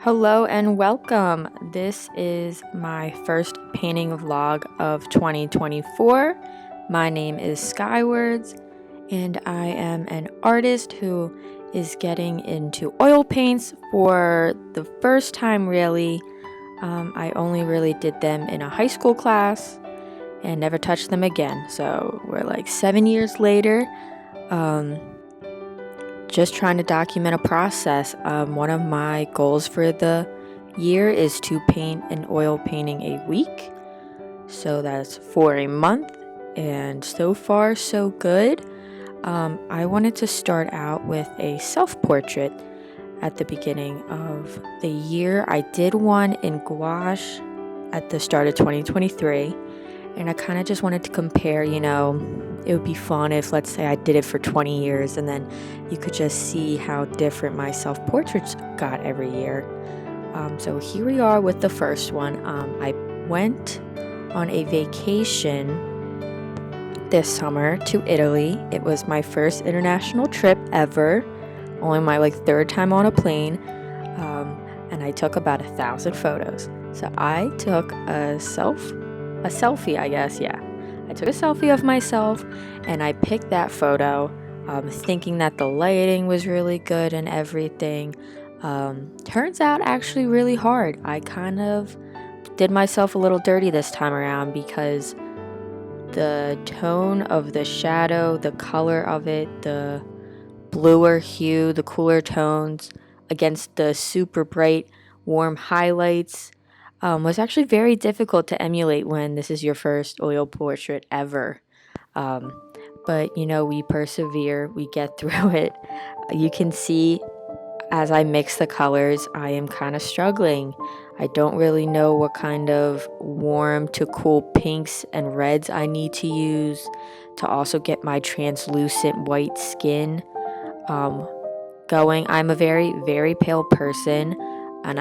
Hello and welcome. This is my first painting vlog of 2024. My name is Skywards and I am an artist who is getting into oil paints for the first time really. I only really did them in a high school class and never touched them again. So we're like 7 years later. Just trying to document a process. One of my goals for the year is to paint an oil painting a week. So that's for a month, and so far so good. I wanted to start out with a self-portrait at the beginning of the year. I did one in gouache at the start of 2023. And I kind of just wanted to compare, it would be fun if, let's say, I did it for 20 years and then you could just see how different my self-portraits got every year. So here we are with the first one. I went on a vacation this summer to Italy. It was my first international trip ever, only my third time on a plane, and I took about 1,000 photos. So I took a selfie, I guess, yeah. I took a selfie of myself and I picked that photo, thinking that the lighting was really good and everything. Turns out actually really hard. I kind of did myself a little dirty this time around because the tone of the shadow, the color of it, the bluer hue, the cooler tones against the super bright, warm highlights, was actually very difficult to emulate when this is your first oil portrait ever. But we persevere, we get through it. You can see as I mix the colors, I am kind of struggling. I don't really know what kind of warm to cool pinks and reds I need to use to also get my translucent white skin going. I'm a very, very pale person, and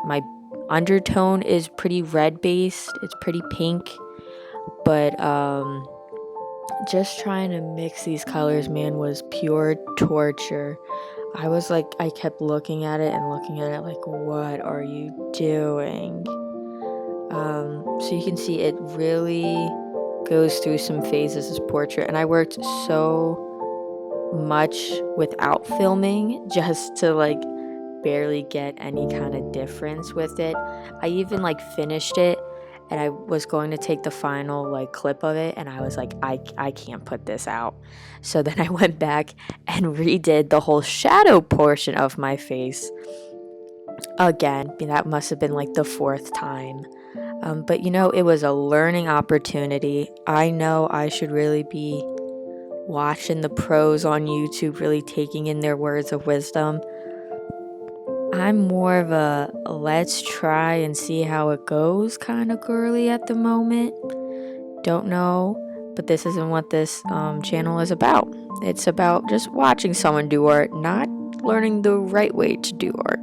my undertone is pretty red based. It's pretty pink, but just trying to mix these colors, man, was pure torture. I kept looking at it like, what are you doing? So you can see it really goes through some phases, this portrait, and I worked so much without filming just to barely get any kind of difference with it. I even finished it and I was going to take the final clip of it and I was like, I can't put this out. So then I went back and redid the whole shadow portion of my face again. That must have been the fourth time. But it was a learning opportunity. I know I should really be watching the pros on YouTube, really taking in their words of wisdom. I'm more of a let's try and see how it goes kind of girly at the moment. Don't know, but this isn't what this channel is about. It's about just watching someone do art, not learning the right way to do art.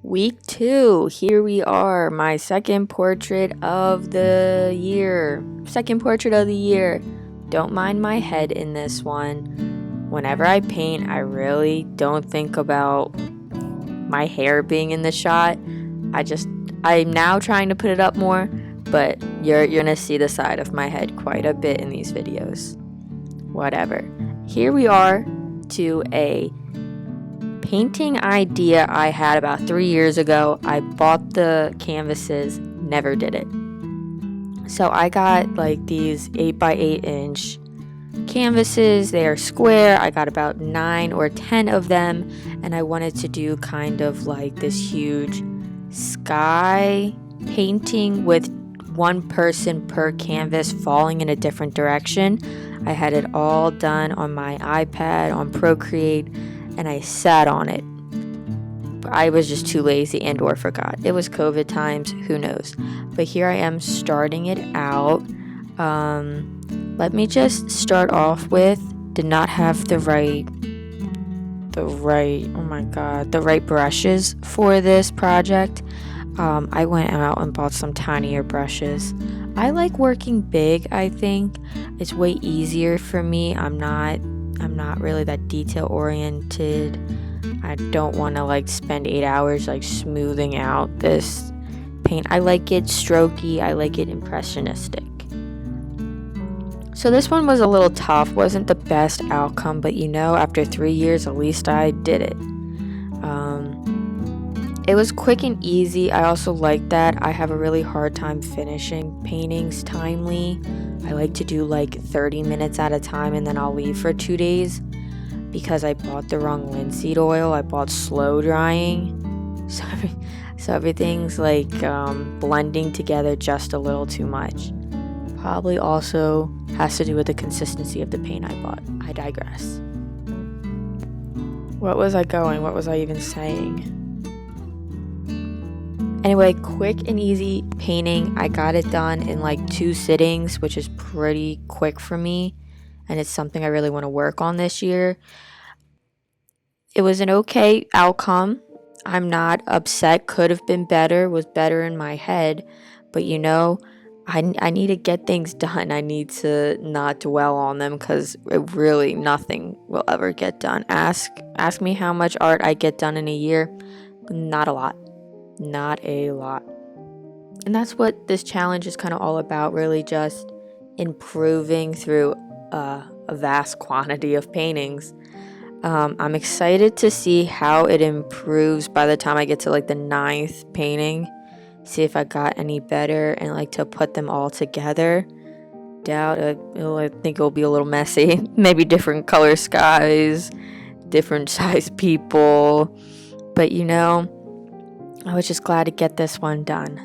Week 2, here we are, my second portrait of the year. Don't mind my head in this one. Whenever I paint, I really don't think about my hair being in the shot. I'm now trying to put it up more, but you're gonna see the side of my head quite a bit in these videos. Whatever. Here we are to a painting idea I had about 3 years ago. I bought the canvases, never did it. So I got like these 8 by 8 inch canvases. They are square. I got about 9 or 10 of them, and I wanted to do kind of like this huge sky painting with one person per canvas falling in a different direction. I had it all done on my iPad on Procreate, and I sat on it. I was just too lazy and or forgot. It was COVID times, who knows. But here I am starting it out. Let me just start off with, did not have the right brushes for this project. I went out and bought some tinier brushes. I like working big, I think. It's way easier for me. I'm not really that detail oriented. I don't want to like spend 8 hours like smoothing out this paint. I like it strokey. I like it impressionistic. So this one was a little tough. Wasn't the best outcome, but after 3 years, at least I did it. It was quick and easy. I also like that. I have a really hard time finishing paintings timely. I like to do like 30 minutes at a time, and then I'll leave for 2 days because I bought the wrong linseed oil. I bought slow drying. So everything's like blending together just a little too much. Probably also has to do with the consistency of the paint I bought. I digress. What was I even saying? Anyway, quick and easy painting. I got it done in like 2 sittings, which is pretty quick for me, and it's something I really want to work on this year. It was an okay outcome. I'm not upset. Could have been better. Was better in my head. But I need to get things done. I need to not dwell on them because really nothing will ever get done. Ask me how much art I get done in a year. Not a lot. Not a lot. And that's what this challenge is kind of all about, really just improving through a vast quantity of paintings. I'm excited to see how it improves by the time I get to like the 9th painting. See if I got any better and like to put them all together. I think it'll be a little messy. Maybe different color skies, different size people. But I was just glad to get this one done.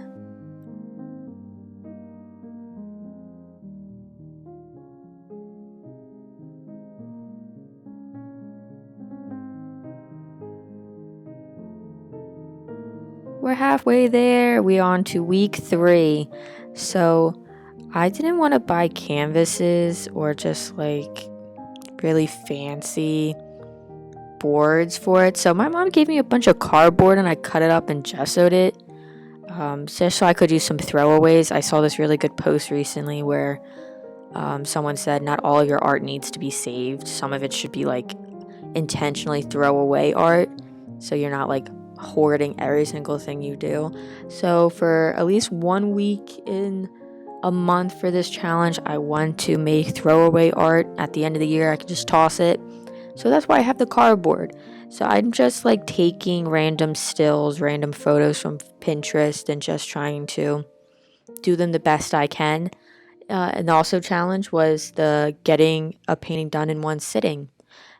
We're halfway there. We're on to week 3. So I didn't want to buy canvases or just like really fancy boards for it. So my mom gave me a bunch of cardboard and I cut it up and gessoed it. Just so I could do some throwaways. I saw this really good post recently where someone said not all of your art needs to be saved. Some of it should be like intentionally throwaway art. So you're not like hoarding every single thing you do. So for at least 1 week in a month for this challenge, I want to make throwaway art. At the end of the year, I can just toss it. So that's why I have the cardboard. So I'm just like taking random stills, random photos from Pinterest and just trying to do them the best I can. And also challenge was the getting a painting done in one sitting.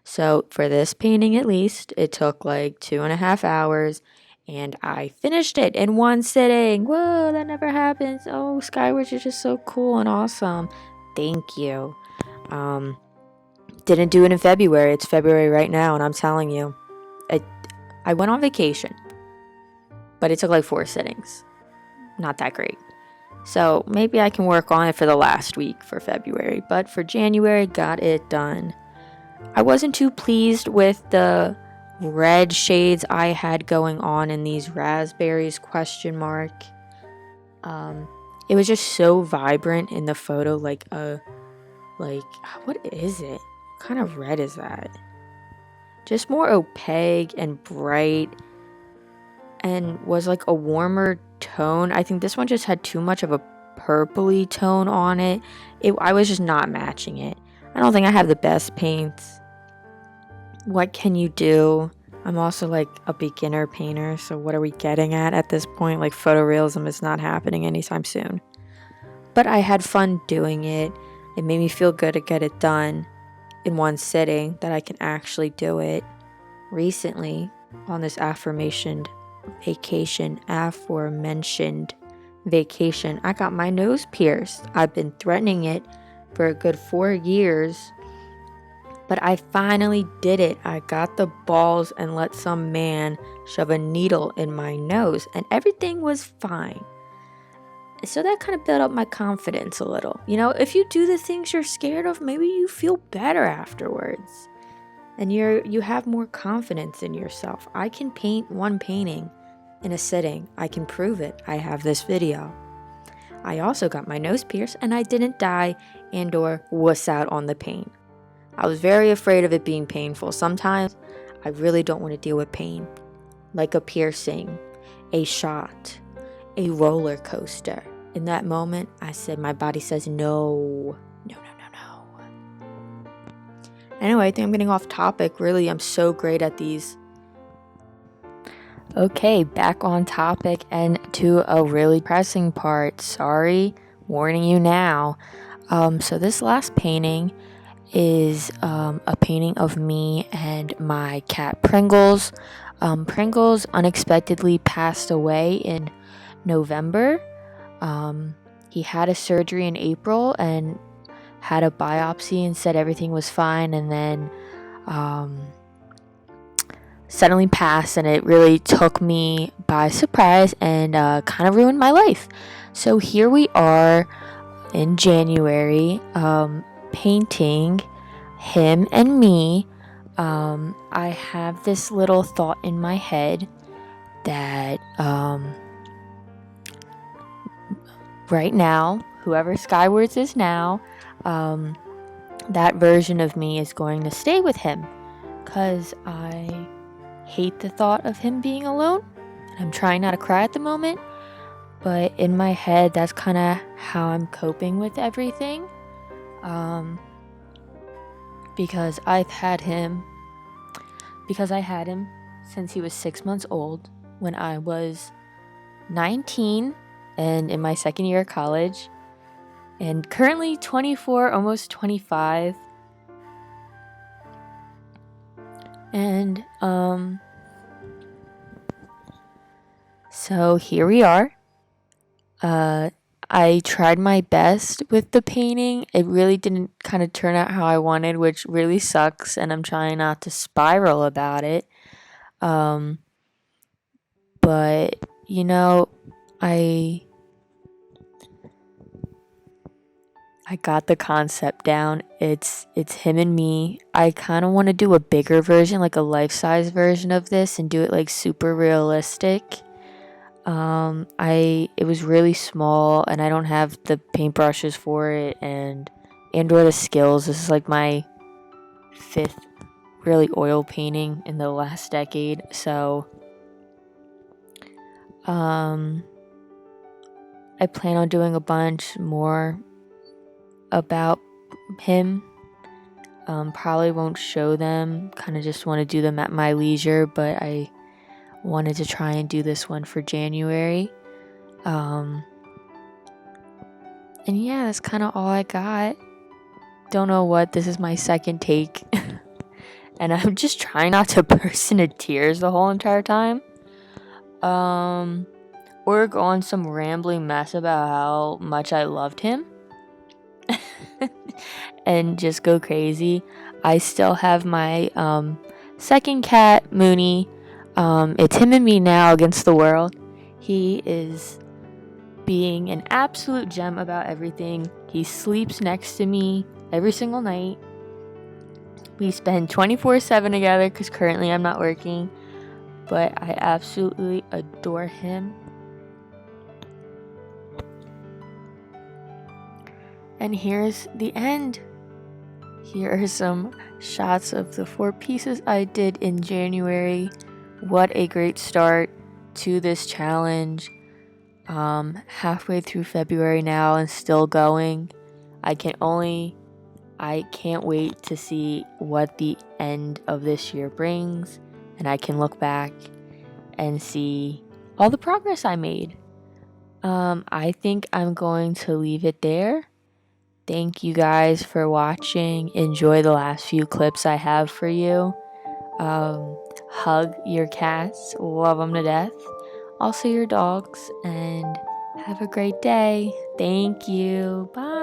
So for this painting at least, it took like 2.5 hours and I finished it in one sitting. Whoa, that never happens. Oh, Skyward, you're just so cool and awesome. Thank you. Didn't do it in February. It's February right now, and I'm telling you, I went on vacation, but it took like 4 sittings. Not that great. So maybe I can work on it for the last week for February, but for January, got it done. I wasn't too pleased with the red shades I had going on in these raspberries ? It was just so vibrant in the photo, like what is it? What kind of red is that? Just more opaque and bright and was like a warmer tone. I think this one just had too much of a purpley tone on it. I was just not matching it. I don't think I have the best paints. What can you do? I'm also like a beginner painter, so what are we getting at this point? Like photorealism is not happening anytime soon. But I had fun doing it. It made me feel good to get it done in one sitting, that I can actually do it. Recently, on this aforementioned vacation, I got my nose pierced. I've been threatening it for a good 4 years, but I finally did it. I got the balls and let some man shove a needle in my nose, and everything was fine. So that kind of built up my confidence a little. You know, if you do the things you're scared of, maybe you feel better afterwards. And you have more confidence in yourself. I can paint one painting in a sitting. I can prove it. I have this video. I also got my nose pierced and I didn't die and or wuss out on the pain. I was very afraid of it being painful. Sometimes I really don't want to deal with pain. Like a piercing, a shot, a roller coaster. In that moment, I said, my body says no. Anyway, I think I'm getting off topic. Really, I'm so great at these. Okay, back on topic and to a really pressing part. Sorry, warning you now. So this last painting is a painting of me and my cat Pringles. Pringles unexpectedly passed away in November. He had a surgery in April and had a biopsy and said everything was fine, and then suddenly passed, and it really took me by surprise and kind of ruined my life. So here we are in January, painting him and me. I have this little thought in my head that right now, whoever Skywards is now, that version of me is going to stay with him, because I hate the thought of him being alone. I'm trying not to cry at the moment, but in my head, that's kind of how I'm coping with everything, because I had him since he was 6 months old, when I was 19 and in my second year of college, and currently 24, almost 25. And so here we are. I tried my best with the painting. It really didn't kind of turn out how I wanted, which really sucks, and I'm trying not to spiral about it. But you know, I got the concept down. It's him and me. I kind of want to do a bigger version, like a life-size version of this, and do it like super realistic. It was really small, and I don't have the paintbrushes for it, and or the skills. This is like my 5th really oil painting in the last decade. So I plan on doing a bunch more about him. Probably won't show them, kind of just want to do them at my leisure, but I wanted to try and do this one for January. And yeah, that's kind of all I got. Don't know what, this is my second take. And I'm just trying not to burst into tears the whole entire time. Or go on some rambling mess about how much I loved him. And just go crazy. I still have my second cat, Mooney. It's him and me now against the world. He is being an absolute gem about everything. He sleeps next to me every single night. We spend 24/7 together because currently I'm not working, but I absolutely adore him. And here's the end. Here are some shots of the 4 pieces I did in January. What a great start to this challenge. Halfway through February now and still going. I can't wait to see what the end of this year brings. and I can look back and see all the progress I made. I think I'm going to leave it there. Thank you guys for watching. Enjoy the last few clips I have for you. Hug your cats, love them to death. Also your dogs, and have a great day. Thank you. Bye.